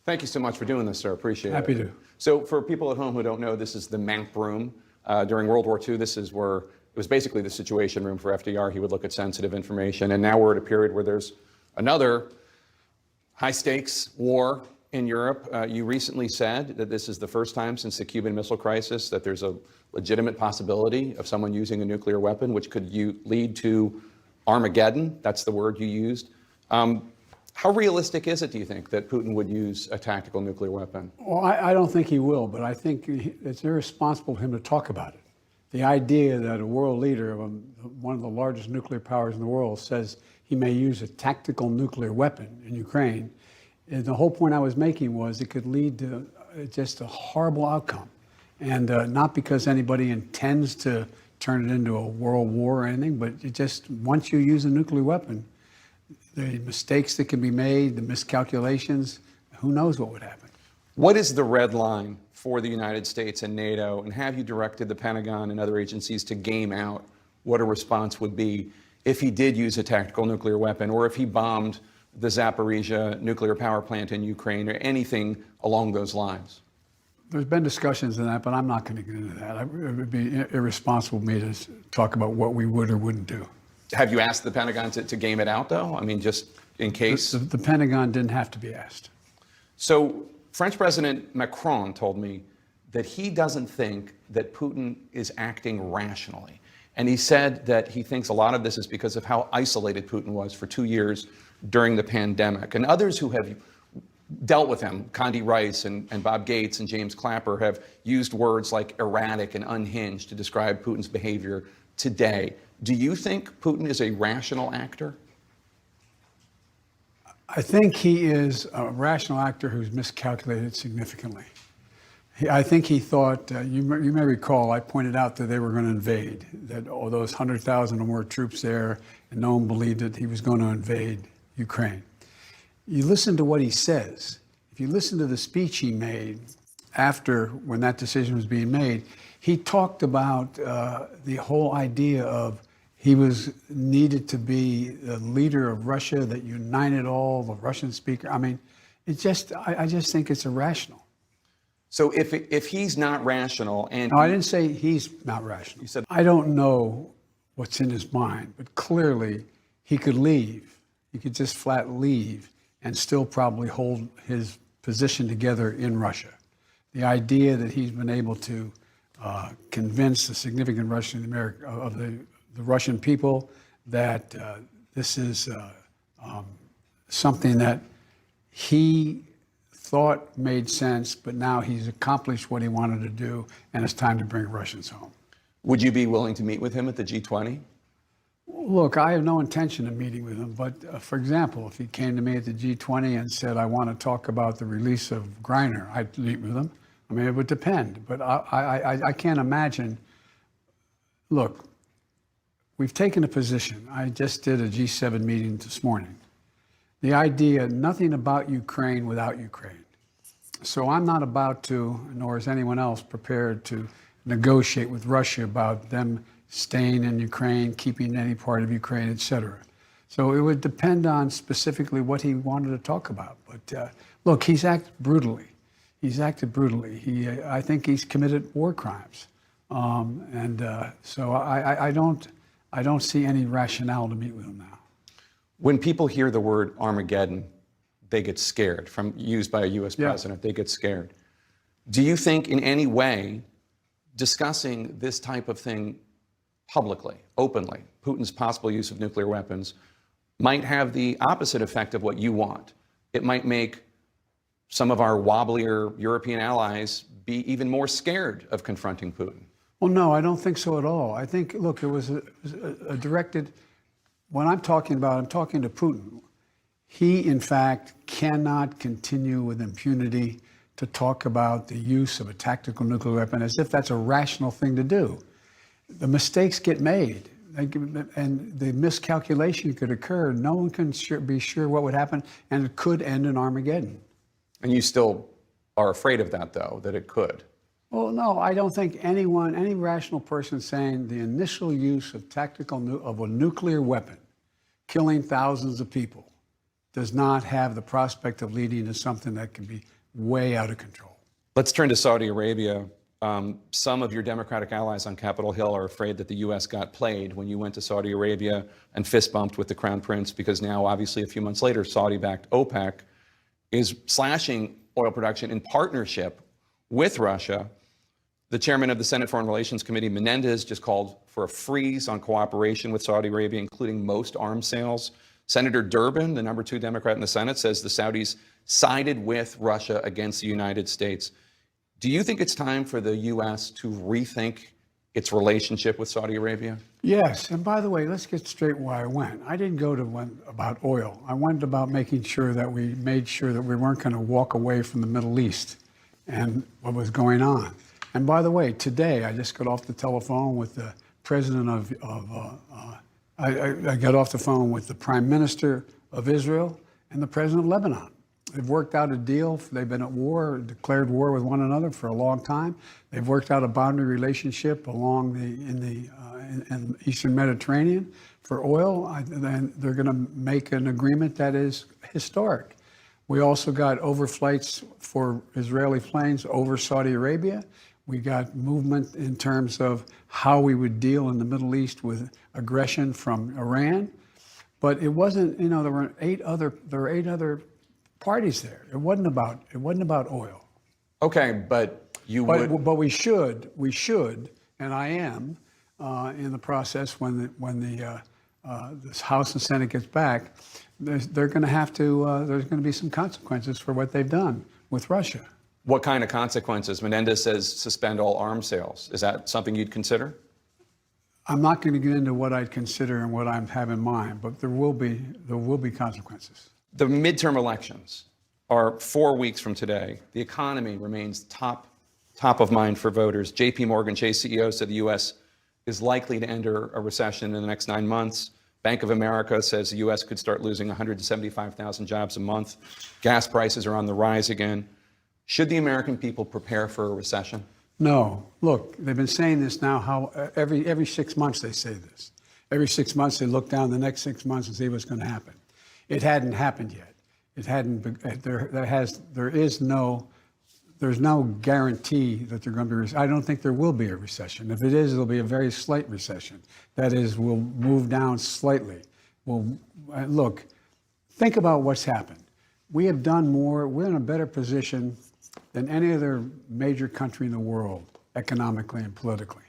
Thank you so much for doing this, sir. Appreciate it. Happy to. So for people at home who don't know, this is the MAP room. During World War II, this is where it was basically the Situation Room for FDR. He would look at sensitive information. And now we're at a period where there's another high-stakes war in Europe. You recently said that this is the first time since the Cuban Missile Crisis that there's a legitimate possibility of someone using a nuclear weapon, which could lead to Armageddon. That's the word you used. How realistic is it, do you think, that Putin would use a tactical nuclear weapon? Well, I don't think he will, but I think it's irresponsible for him to talk about it. The idea that a world leader of one of the largest nuclear powers in the world says he may use a tactical nuclear weapon in Ukraine, and the whole point I was making was it could lead to just a horrible outcome. And not because anybody intends to turn it into a world war or anything, but it just, once you use a nuclear weapon, the mistakes that can be made, the miscalculations, who knows what would happen. What is the red line for the United States and NATO, and have you directed the Pentagon and other agencies to game out what a response would be if he did use a tactical nuclear weapon, or if he bombed the Zaporizhia nuclear power plant in Ukraine, or anything along those lines? There's been discussions on that, but I'm not going to get into that. It would be irresponsible of me to talk about what we would or wouldn't do. Have you asked the Pentagon to game it out, though? I mean, just in case? The Pentagon didn't have to be asked. So French President Macron told me that he doesn't think that Putin is acting rationally. And he said that he thinks a lot of this is because of how isolated Putin was for 2 years during the pandemic. And others who have dealt with him, Condi Rice and Bob Gates and James Clapper, have used words like erratic and unhinged to describe Putin's behavior today. Do you think Putin is a rational actor? I think he is a rational actor who's miscalculated significantly. I think he thought, you may recall, I pointed out that they were going to invade, that all those 100,000 or more troops there, and no one believed that he was going to invade Ukraine. You listen to what he says. If you listen to the speech he made after, when that decision was being made, he talked about the whole idea of he was needed to be the leader of Russia that united all the Russian speakers. I mean, I just think it's irrational. So if he's not rational and... No, I didn't say he's not rational. You said... I don't know what's in his mind, but clearly he could leave. He could just flat leave and still probably hold his position together in Russia. The idea that he's been able to convince the significant the Russian people that this is something that he thought made sense, but now he's accomplished what he wanted to do, and it's time to bring Russians home. Would you be willing to meet with him at the G20? Look, I have no intention of meeting with him, but for example, if he came to me at the G20 and said, I want to talk about the release of Griner, I'd meet with him. I mean, it would depend, but I can't imagine. Look, we've taken a position. I just did a G7 meeting this morning. The idea, nothing about Ukraine without Ukraine. So I'm not about to, nor is anyone else prepared to negotiate with Russia about them staying in Ukraine, keeping any part of Ukraine, et cetera. So it would depend on specifically what he wanted to talk about. But look, he's acted brutally. He's acted brutally. I think he's committed war crimes. So I don't see any rationale to meet with him now. When people hear the word Armageddon, they get scared, used by a U.S. president, they get scared. Do you think in any way discussing this type of thing publicly, openly, Putin's possible use of nuclear weapons, might have the opposite effect of what you want? It might make some of our wobblier European allies be even more scared of confronting Putin. Well, no, I don't think so at all. I think, look, it was a directed, when I'm talking about, I'm talking to Putin. He, in fact, cannot continue with impunity to talk about the use of a tactical nuclear weapon as if that's a rational thing to do. The mistakes get made, and the miscalculation could occur. No one can be sure what would happen, and it could end in Armageddon. And you still are afraid of that, though, that it could? Well, no, I don't think any rational person saying the initial use of of a nuclear weapon, killing thousands of people, does not have the prospect of leading to something that can be way out of control. Let's turn to Saudi Arabia. Some of your Democratic allies on Capitol Hill are afraid that the U.S. got played when you went to Saudi Arabia and fist bumped with the Crown Prince, because now, obviously, a few months later, Saudi-backed OPEC is slashing oil production in partnership with Russia. The chairman of the Senate Foreign Relations Committee, Menendez, just called for a freeze on cooperation with Saudi Arabia, including most arms sales. Senator Durbin, the number 2 Democrat in the Senate, says the Saudis sided with Russia against the United States. Do you think it's time for the U.S. to rethink its relationship with Saudi Arabia? Yes, and by the way, let's get straight why I went. I didn't go to one about oil. I went about making sure that we made sure that we weren't going to walk away from the Middle East and what was going on. And by the way, today I just got off the telephone with the president I got off the phone with the Prime Minister of Israel and the President of Lebanon. They've worked out a deal. They've been at war, declared war with one another for a long time. They've worked out a boundary relationship along in the Eastern Mediterranean for oil. And they're going to make an agreement that is historic. We also got overflights for Israeli planes over Saudi Arabia. We got movement in terms of how we would deal in the Middle East with aggression from Iran. But it wasn't, there were eight other parties there. It wasn't about oil. Okay, but But we should, and I am in the process when this House and Senate gets back, they're going to have to. There's going to be some consequences for what they've done with Russia. What kind of consequences? Menendez says suspend all arms sales. Is that something you'd consider? I'm not going to get into what I'd consider and what I have in mind, but there will be consequences. The midterm elections are 4 weeks from today. The economy remains top of mind for voters. JP Morgan Chase CEO said the U.S. is likely to enter a recession in the next 9 months. Bank of America says the U.S. could start losing 175,000 jobs a month. Gas prices are on the rise again. Should the American people prepare for a recession? No. Look, they've been saying this now. Every 6 months they say this. Every 6 months they look down the next 6 months and see what's going to happen. It hadn't happened yet. It hadn't. There's no guarantee that they're going to be. I don't think there will be a recession. If it is, it'll be a very slight recession. That is, we'll move down slightly. Look, think about what's happened. We have done more. We're in a better position than any other major country in the world, economically and politically.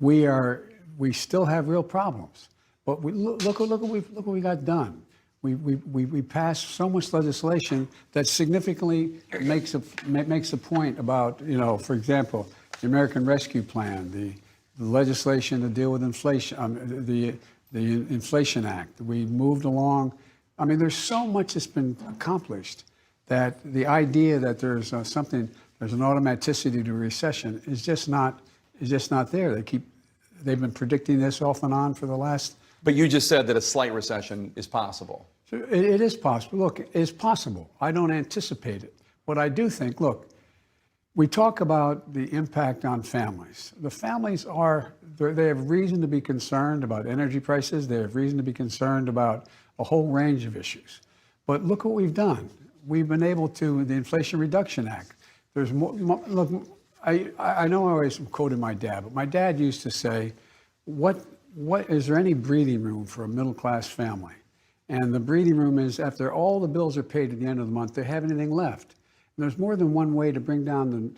We still have real problems, but look what we got done. We passed so much legislation that significantly makes a point about, for example, the American Rescue Plan, the legislation to deal with inflation, the Inflation Act. We moved along. I mean, there's so much that's been accomplished that the idea that there's an automaticity to recession is just not there. They've been predicting this off and on for the last. But you just said that a slight recession is possible. It is possible. Look, it's possible. I don't anticipate it. What I do think, look, we talk about the impact on families. The families they have reason to be concerned about energy prices. They have reason to be concerned about a whole range of issues. But look what we've done. We've been able to, the Inflation Reduction Act. There's more, look, I know I always quoted my dad, but my dad used to say, what is there any breathing room for a middle-class family? And the breathing room is after all the bills are paid at the end of the month, they have anything left. And there's more than one way to bring down the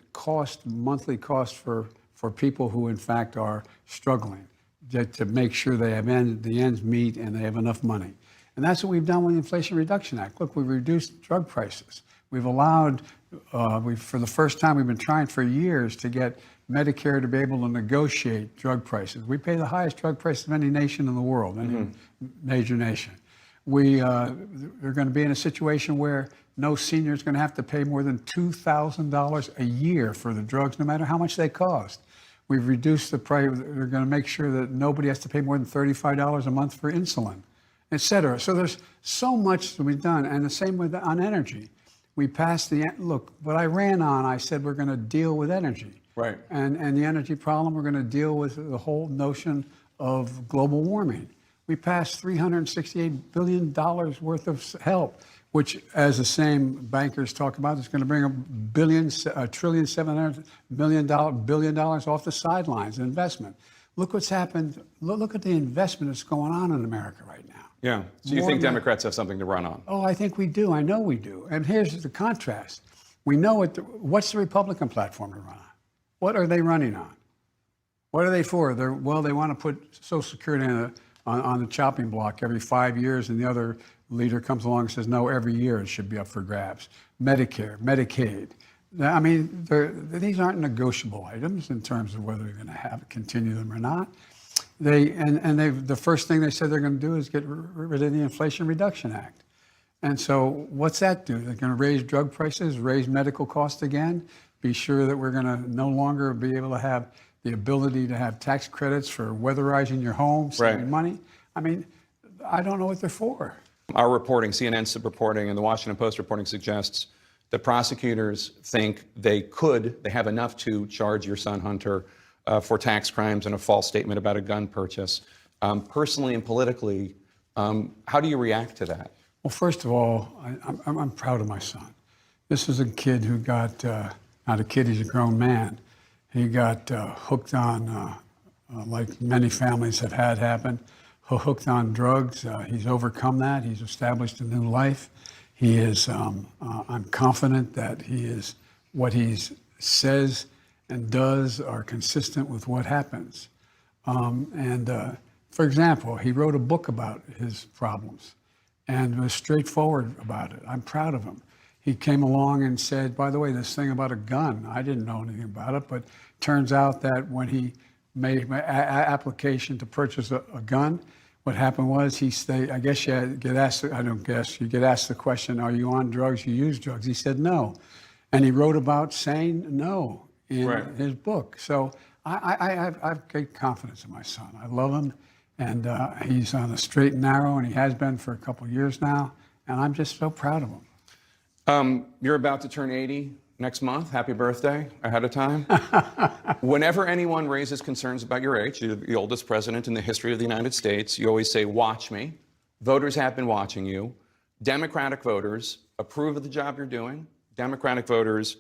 monthly cost for people who in fact are struggling, to make sure they have the ends meet and they have enough money. And that's what we've done with the Inflation Reduction Act. Look, we've reduced drug prices. We've allowed, for the first time, we've been trying for years to get Medicare to be able to negotiate drug prices. We pay the highest drug prices of any nation in the world, any major nation. They're going to be in a situation where no senior is going to have to pay more than $2,000 a year for the drugs, no matter how much they cost. We've reduced the price. They're going to make sure that nobody has to pay more than $35 a month for insulin, et cetera. So there's so much that we've done. And the same on energy. We passed what I ran on, I said we're going to deal with energy. Right. And the energy problem, we're going to deal with the whole notion of global warming. We passed $368 billion worth of help. which, as the same bankers talk about, is going to bring $1.7 trillion off the sidelines in investment. Look what's happened. Look at the investment that's going on in America right now. Yeah. So you More think than- Democrats have something to run on? Oh, I think we do. I know we do. And here's the contrast. We know what's the Republican platform to run on? What are they running on? What are they for? They want to put Social Security on the chopping block every 5 years, and the other leader comes along and says, no, every year it should be up for grabs. Medicare, Medicaid. I mean, these aren't negotiable items in terms of whether they're going to continue them or not. The first thing they said they're going to do is get rid of the Inflation Reduction Act. And so what's that do? They're going to raise drug prices, raise medical costs again, be sure that we're going to no longer be able to have the ability to have tax credits for weatherizing your home, saving money. I mean, I don't know what they're for. Our reporting, CNN's reporting and the Washington Post reporting suggests that prosecutors think they have enough to charge your son Hunter for tax crimes and a false statement about a gun purchase. Personally and politically, how do you react to that? Well, first of all, I'm proud of my son. This is a kid who got, not a kid, he's a grown man. He got hooked on, like many families have had happen, hooked on drugs. He's overcome that. He's established a new life. He is, I'm confident that what he says and does are consistent with what happens. For example, he wrote a book about his problems and was straightforward about it. I'm proud of him. He came along and said, by the way, this thing about a gun, I didn't know anything about it, but turns out that when he made my application to purchase a gun, what happened was I guess you get asked, I don't guess, you get asked the question, are you on drugs, you use drugs? He said no. And he wrote about saying no in his book. So I have great confidence in my son. I love him, and he's on the straight and narrow, and he has been for a couple of years now, and I'm just so proud of him. You're about to turn 80 next month. Happy birthday ahead of time. Whenever anyone raises concerns about your age, you're the oldest president in the history of the United States, you always say, watch me. Voters have been watching you. Democratic voters approve of the job you're doing. Democratic voters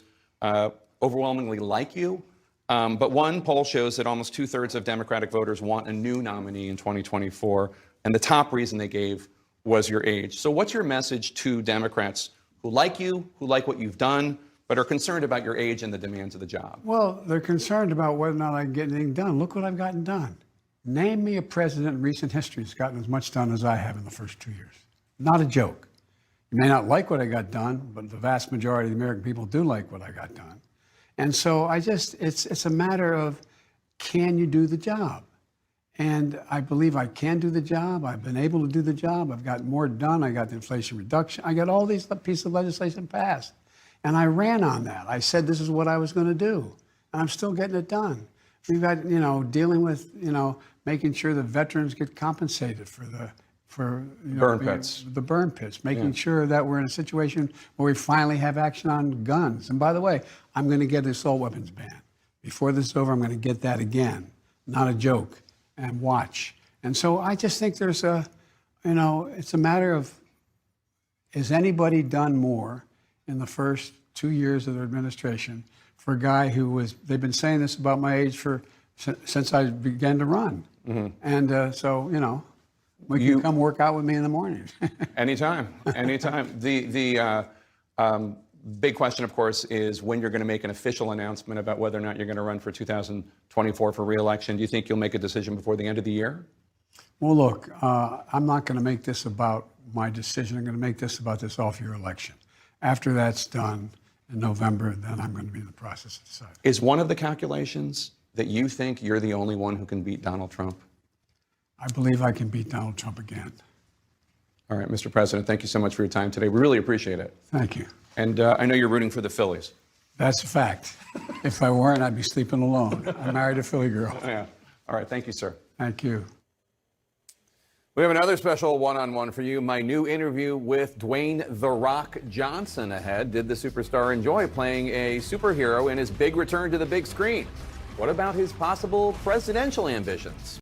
overwhelmingly like you. But one poll shows that almost 2/3 of Democratic voters want a new nominee in 2024. And the top reason they gave was your age. So what's your message to Democrats who like you, who like what you've done, but are concerned about your age and the demands of the job? Well, they're concerned about whether or not I can get anything done. Look what I've gotten done. Name me a president in recent history that's gotten as much done as I have in the first 2 years. Not a joke. You may not like what I got done, but the vast majority of the American people do like what I got done. And so it's a matter of, can you do the job? And I believe I can do the job. I've been able to do the job. I've got more done. I got the Inflation Reduction. I got all these pieces of legislation passed. And I ran on that. I said this is what I was going to do. And I'm still getting it done. We've got, dealing with, making sure the veterans get compensated for the burn pits. The burn pits, making sure that we're in a situation where we finally have action on guns. And by the way, I'm going to get the assault weapons ban. Before this is over, I'm going to get that again. Not a joke. And watch. And so I just think there's it's a matter of, has anybody done more in the first 2 years of their administration for a guy they've been saying this about my age since I began to run. Mm-hmm. And so, you can come work out with me in the morning. Anytime. The big question, of course, is when you're going to make an official announcement about whether or not you're going to run for 2024 for re-election. Do you think you'll make a decision before the end of the year? Well, look, I'm not going to make this about my decision. I'm going to make this about this off-year election. After that's done in November, then I'm going to be in the process of deciding. Is one of the calculations that you think you're the only one who can beat Donald Trump? I believe I can beat Donald Trump again. All right, Mr. President, thank you so much for your time today. We really appreciate it. Thank you. And I know you're rooting for the Phillies. That's a fact. If I weren't, I'd be sleeping alone. I married a Philly girl. Yeah. All right, thank you, sir. Thank you. We have another special one-on-one for you. My new interview with Dwayne "The Rock" Johnson ahead. Did the superstar enjoy playing a superhero in his big return to the big screen? What about his possible presidential ambitions?